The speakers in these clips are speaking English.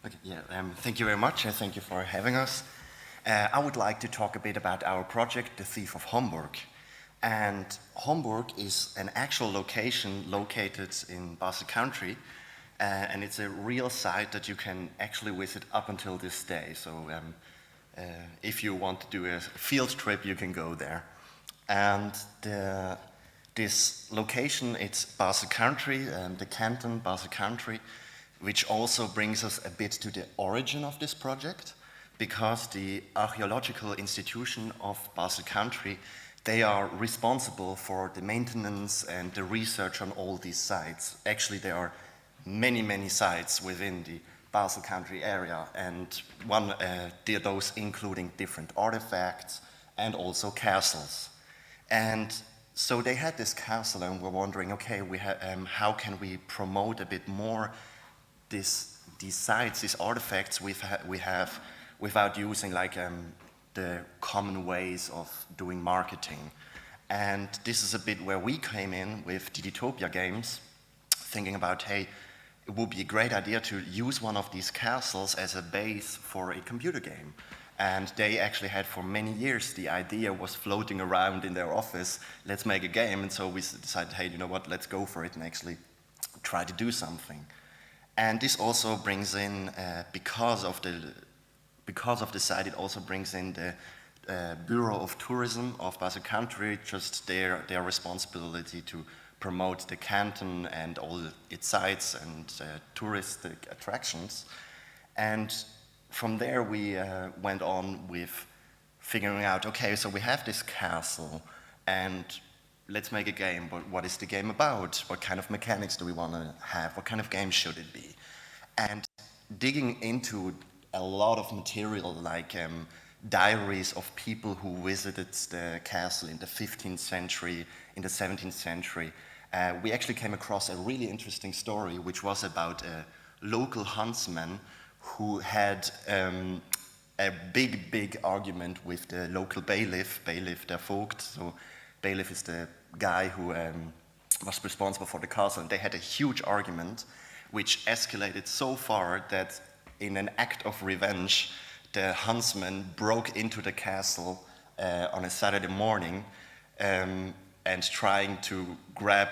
Okay, yeah, thank you very much, and thank you for having us. I would like to talk a bit about our project, the Thief of Homburg. And Homburg is an actual location located in Basel Country, and it's a real site that you can actually visit up until this day. So if you want to do a field trip, you can go there. And this location, it's Basel Country, the canton Basel Country, which also brings us a bit to the origin of this project, because the archaeological institution of Basel Country, they are responsible for the maintenance and the research on all these sites. Actually, there are many, many sites within the Basel Country area, and those including different artifacts and also castles. And so they had this castle, and we're wondering, okay, how can we promote a bit more these sites, these artifacts we have, without using like the common ways of doing marketing. And this is a bit where we came in with Digitopia Games, thinking about, hey, it would be a great idea to use one of these castles as a base for a computer game. And they actually had for many years, the idea was floating around in their office, let's make a game. And so we decided, hey, you know what, let's go for it and actually try to do something. And this also brings in, because of the site, it also brings in the Bureau of Tourism of Basel Country, just their responsibility to promote the canton and all its sites and touristic attractions. And from there we went on with figuring out, okay, so we have this castle, and let's make a game. But what is the game about? What kind of mechanics do we want to have? What kind of game should it be? And digging into a lot of material, like diaries of people who visited the castle in the 15th century, in the 17th century, we actually came across a really interesting story, which was about a local huntsman who had a big argument with the local bailiff, der Vogt. So bailiff is the guy who was responsible for the castle, and they had a huge argument which escalated so far that in an act of revenge, the huntsman broke into the castle on a Saturday morning and trying to grab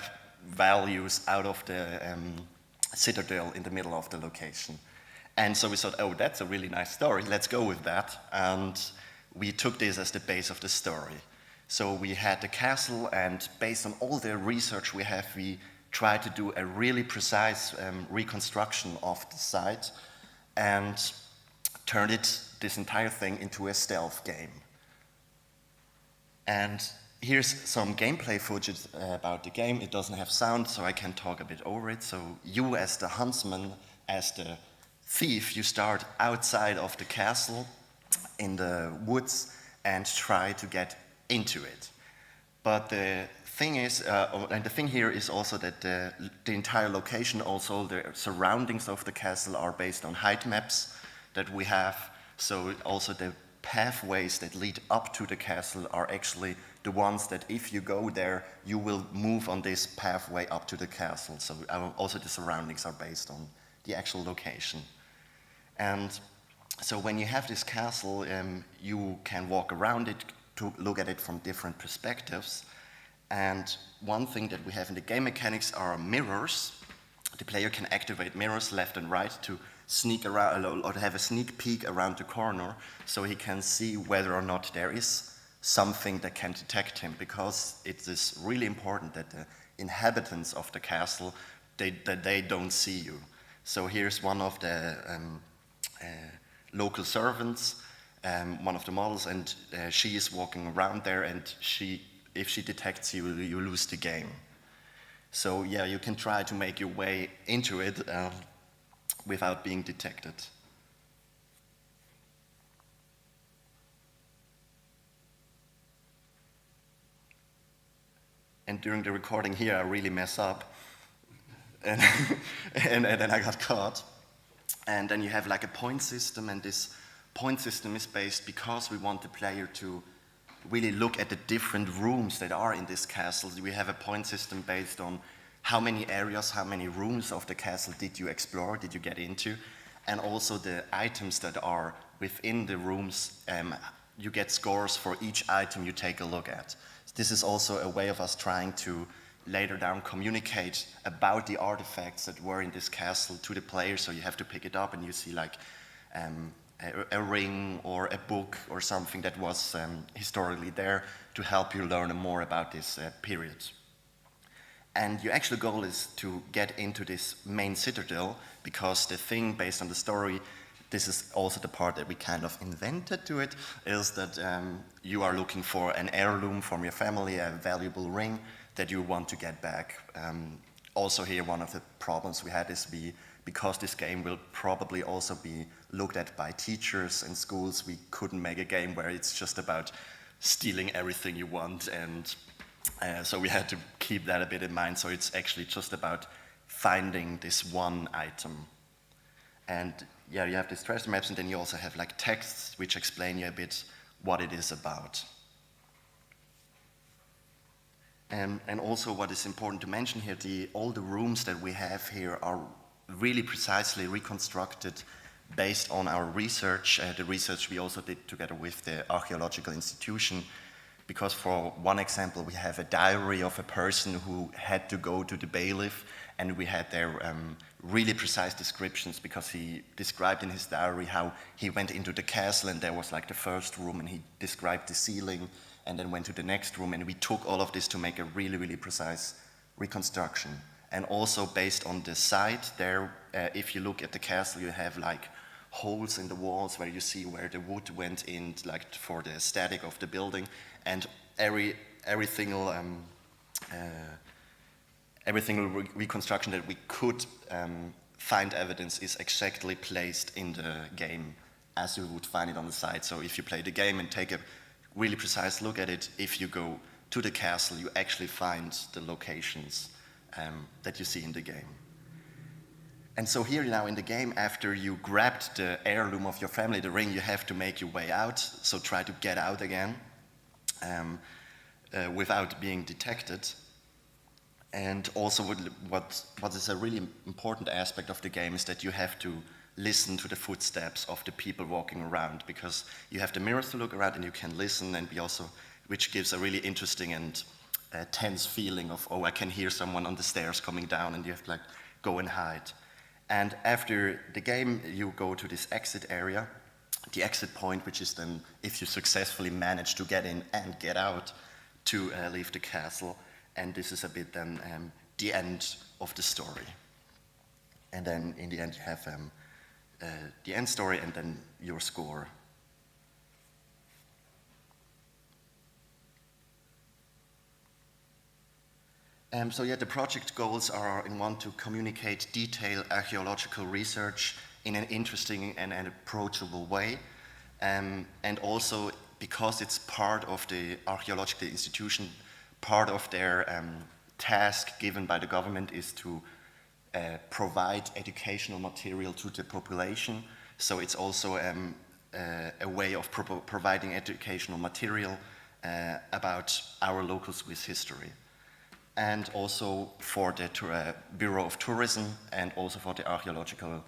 values out of the citadel in the middle of the location. And so we thought, oh, that's a really nice story, let's go with that. And we took this as the base of the story. So we had the castle, and based on all the research we have, we tried to do a really precise reconstruction of the site and turned this entire thing into a stealth game. And here's some gameplay footage about the game. It doesn't have sound, so I can talk a bit over it. So you, as the huntsman, as the thief, you start outside of the castle in the woods and try to get into it. But the thing is, and the thing here is also that the entire location, also the surroundings of the castle, are based on height maps that we have. So also the pathways that lead up to the castle are actually the ones that if you go there, you will move on this pathway up to the castle. So also the surroundings are based on the actual location. And so when you have this castle, you can walk around it to look at it from different perspectives. And one thing that we have in the game mechanics are mirrors. The player can activate mirrors left and right to sneak around, or to have a sneak peek around the corner, so he can see whether or not there is something that can detect him, because it is really important that the inhabitants of the castle, they don't see you. So here's one of the local servants, one of the models, and she is walking around there, and if she detects you, you lose the game. So yeah, you can try to make your way into it without being detected. And during the recording here, I really mess up. And, and then I got caught. And then you have like a point system, and this point system is based because we want the player to really look at the different rooms that are in this castle. We have a point system based on how many areas, how many rooms of the castle did you explore, did you get into, and also the items that are within the rooms, you get scores for each item you take a look at. This is also a way of us trying to later down communicate about the artifacts that were in this castle to the player, so you have to pick it up and you see like a ring or a book or something that was historically there to help you learn more about this period. And your actual goal is to get into this main citadel, because the thing based on the story, this is also the part that we kind of invented to it, is that you are looking for an heirloom from your family, a valuable ring that you want to get back. Also here, one of the problems we had is because this game will probably also be looked at by teachers and schools, we couldn't make a game where it's just about stealing everything you want, and so we had to keep that a bit in mind. So it's actually just about finding this one item. And yeah, you have these treasure maps, and then you also have like texts which explain you a bit what it is about. And also what is important to mention here, all the rooms that we have here are really precisely reconstructed based on our research, the research we also did together with the archaeological institution. Because for one example, we have a diary of a person who had to go to the bailiff, and we had their really precise descriptions, because he described in his diary how he went into the castle and there was like the first room, and he described the ceiling and then went to the next room, and we took all of this to make a really, really precise reconstruction. And also based on the site there, if you look at the castle, you have like holes in the walls where you see where the wood went in, like for the static of the building, and every single reconstruction that we could find evidence is exactly placed in the game as you would find it on the site. So if you play the game and take a really precise look at it, if you go to the castle, you actually find the locations that you see in the game. And so here now in the game, after you grabbed the heirloom of your family, the ring, you have to make your way out, so try to get out again without being detected. And also what is a really important aspect of the game is that you have to listen to the footsteps of the people walking around, because you have the mirrors to look around and you can listen, and which gives a really interesting and tense feeling of, oh, I can hear someone on the stairs coming down, and you have to like go and hide. And after the game, you go to this exit area, the exit point, which is then, if you successfully manage to get in and get out, to leave the castle. And this is a bit then the end of the story. And then in the end, you have the end story and then your score. So yeah, the project goals are in one, to communicate detailed archaeological research in an interesting and an approachable way. And also, because it's part of the archaeological institution, part of their task given by the government is to provide educational material to the population. So it's also a way of providing educational material about our local Swiss history. And also for the Bureau of Tourism and also for the archaeological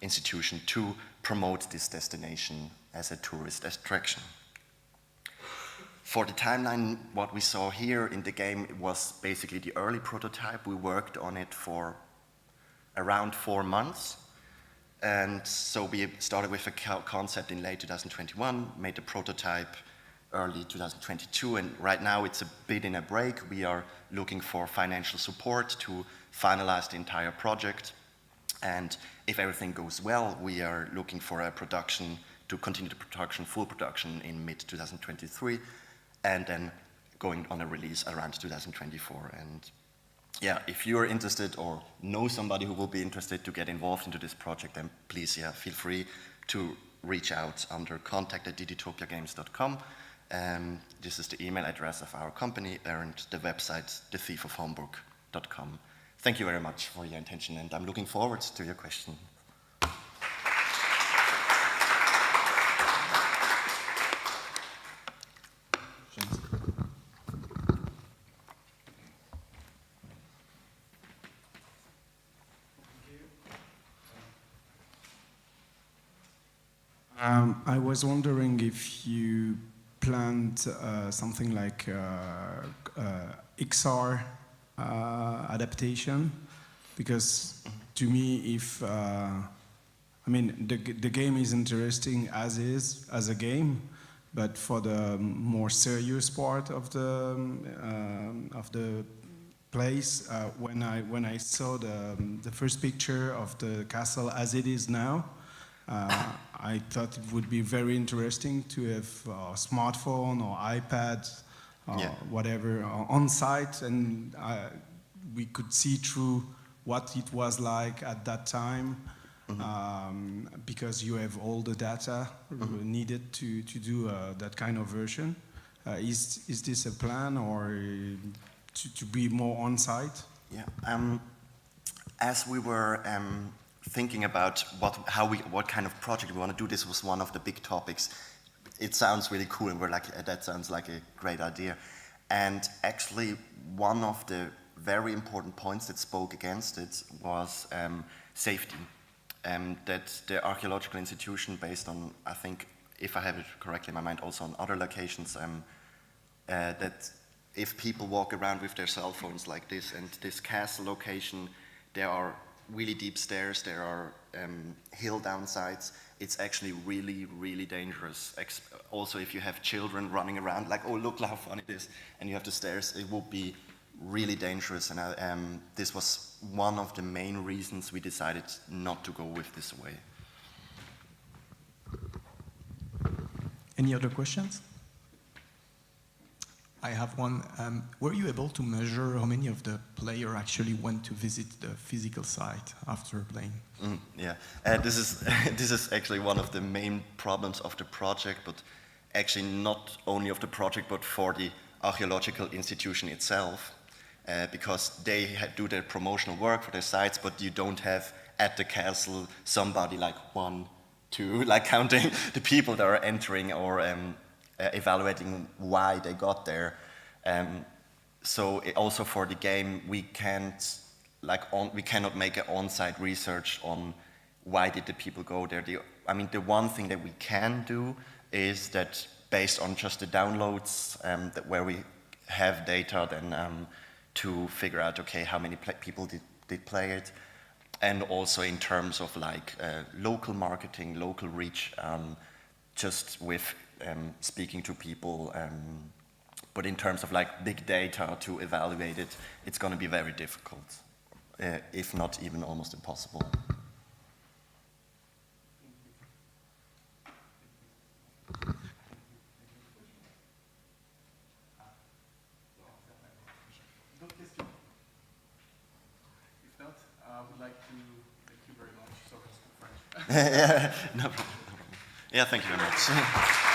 institution to promote this destination as a tourist attraction. For the timeline, what we saw here in the game was basically the early prototype. We worked on it for around 4 months. And so we started with a concept in late 2021, made the prototype early 2022, and right now it's a bit in a break. We are looking for financial support to finalize the entire project. And if everything goes well, we are looking for a production to continue the production, full production in mid-2023, and then going on a release around 2024. And yeah, if you're interested or know somebody who will be interested to get involved into this project, then please, yeah, feel free to reach out under contact@digitopiagames.com. This is the email address of our company, and the website, thiefofhomburg.com. Thank you very much for your attention, and I'm looking forward to your question. I was wondering if you planned something like XR adaptation, because to me, if I mean the game is interesting as is as a game, but for the more serious part of the place, when I saw the first picture of the castle as it is now, I thought it would be very interesting to have a smartphone or iPad, whatever, on site, and we could see through what it was like at that time, because you have all the data needed to do that kind of version. Is this a plan, or to be more on site? Yeah. As we were thinking about what kind of project we want to do, this was one of the big topics. It sounds really cool, and we're like, that sounds like a great idea. And actually, one of the very important points that spoke against it was safety. That the archaeological institution, based on, I think, if I have it correctly in my mind, also on other locations, that if people walk around with their cell phones like this, and this castle location, there are really deep stairs, there are hill downsides. It's actually really, really dangerous. Also, if you have children running around, like, oh, look how fun it is, and you have the stairs, it will be really dangerous. And this was one of the main reasons we decided not to go with this way. Any other questions? I have one. Were you able to measure how many of the players actually went to visit the physical site after playing? Yeah, this is actually one of the main problems of the project, but actually not only of the project, but for the archaeological institution itself, because they do their promotional work for their sites, but you don't have at the castle somebody like 1, 2, like counting the people that are entering or evaluating why they got there. So also for the game, we cannot make an on-site research on why did the people go there. I mean, the one thing that we can do is that based on just the downloads, where we have data, then to figure out, okay, how many people did play it, and also in terms of like local marketing, local reach, just with speaking to people, but in terms of like big data to evaluate it, it's going to be very difficult, if not even almost impossible. If not, I would like to thank you very much. Sorry, I speak French. Yeah, no problem. Yeah, thank you very much.